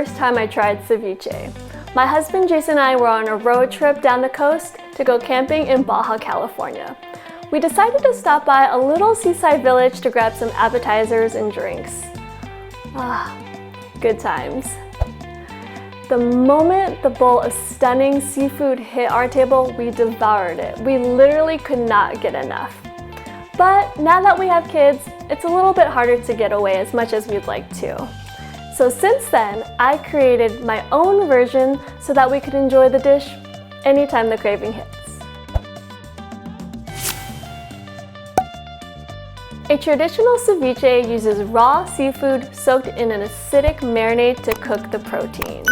first time I tried ceviche. My husband Jason and I were on a road trip down the coast to go camping in Baja, California. We decided to stop by a little seaside village to grab some appetizers and drinks. Good times. The moment the bowl of stunning seafood hit our table, we devoured it. We literally could not get enough. But now that we have kids, it's a little bit harder to get away as much as we'd like to. So since then, I created my own version so that we could enjoy the dish anytime the craving hits. A traditional ceviche uses raw seafood soaked in an acidic marinade to cook the proteins.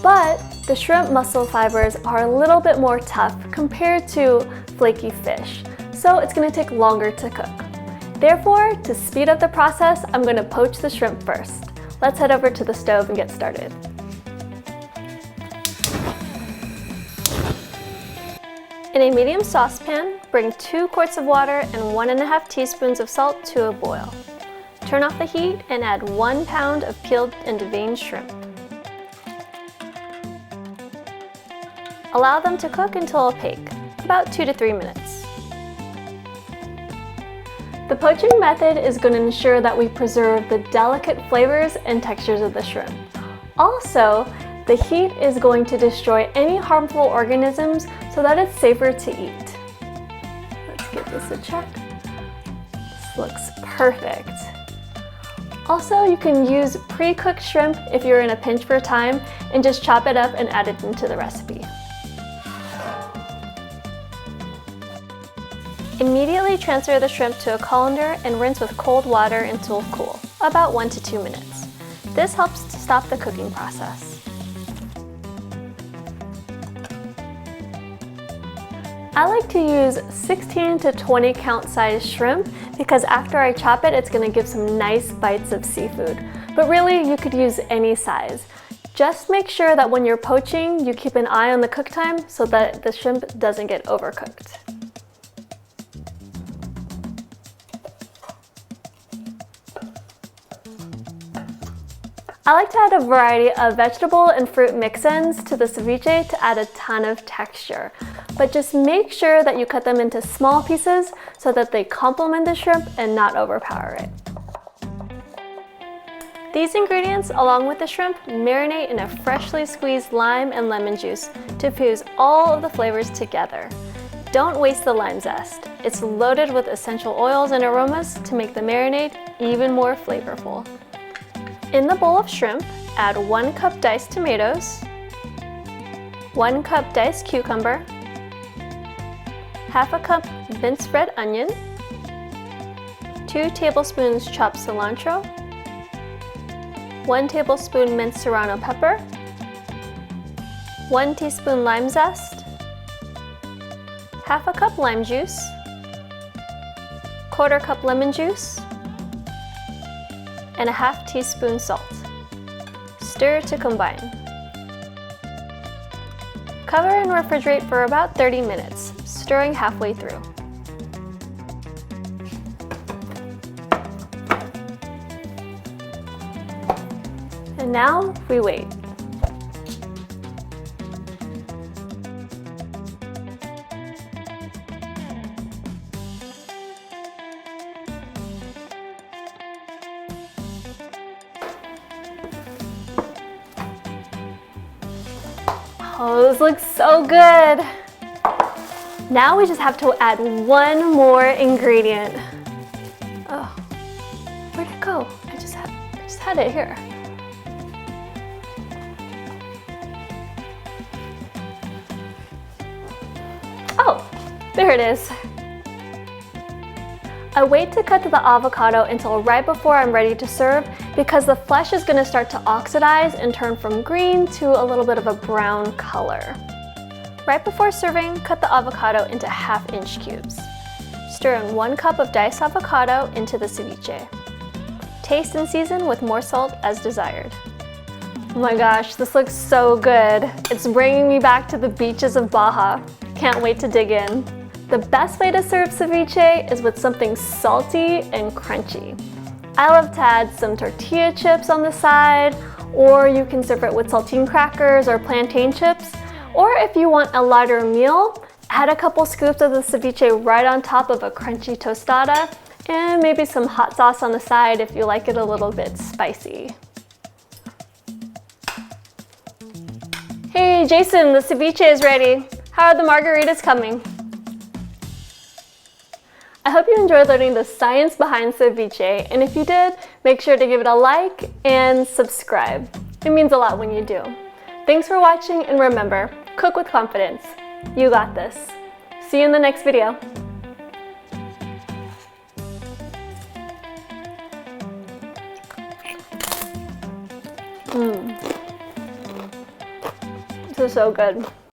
But the shrimp muscle fibers are a little bit more tough compared to flaky fish, so it's going to take longer to cook. Therefore, to speed up the process, I'm going to poach the shrimp first. Let's head over to the stove and get started. In a medium saucepan, bring 2 quarts of water and 1.5 teaspoons of salt to a boil. Turn off the heat and add 1 pound of peeled and deveined shrimp. Allow them to cook until opaque, about 2 to 3 minutes. The poaching method is going to ensure that we preserve the delicate flavors and textures of the shrimp. Also, the heat is going to destroy any harmful organisms so that it's safer to eat. Let's give this a check. This looks perfect. Also, you can use pre-cooked shrimp if you're in a pinch for time and just chop it up and add it into the recipe. Immediately transfer the shrimp to a colander and rinse with cold water until cool, about 1 to 2 minutes. This helps to stop the cooking process. I like to use 16 to 20 count size shrimp because after I chop it, it's going to give some nice bites of seafood. But really, you could use any size. Just make sure that when you're poaching, you keep an eye on the cook time so that the shrimp doesn't get overcooked. I like to add a variety of vegetable and fruit mix-ins to the ceviche to add a ton of texture. But just make sure that you cut them into small pieces so that they complement the shrimp and not overpower it. These ingredients, along with the shrimp, marinate in a freshly squeezed lime and lemon juice to fuse all of the flavors together. Don't waste the lime zest. It's loaded with essential oils and aromas to make the marinade even more flavorful. In the bowl of shrimp, add 1 cup diced tomatoes, 1 cup diced cucumber, ½ cup minced red onion, 2 tablespoons chopped cilantro, 1 tablespoon minced serrano pepper, 1 teaspoon lime zest, ½ cup lime juice, ¼ cup lemon juice, and ½ teaspoon salt. Stir to combine. Cover and refrigerate for about 30 minutes, stirring halfway through. And now we wait. Oh, this looks so good. Now we just have to add 1 more ingredient. Oh, where'd it go? I just had it here. Oh, there it is. I wait to cut the avocado until right before I'm ready to serve because the flesh is going to start to oxidize and turn from green to a little bit of a brown color. Right before serving, cut the avocado into ½ cubes. Stir in 1 cup of diced avocado into the ceviche. Taste and season with more salt as desired. Oh my gosh, this looks so good. It's bringing me back to the beaches of Baja. Can't wait to dig in. The best way to serve ceviche is with something salty and crunchy. I love to add some tortilla chips on the side or you can serve it with saltine crackers or plantain chips. Or if you want a lighter meal, add a couple scoops of the ceviche right on top of a crunchy tostada, and maybe some hot sauce on the side if you like it a little bit spicy. Hey Jason, the ceviche is ready. How are the margaritas coming? I hope you enjoyed learning the science behind ceviche, and if you did, make sure to give it a like and subscribe. It means a lot when you do. Thanks for watching, and remember, cook with confidence. You got this. See you in the next video. This is so good.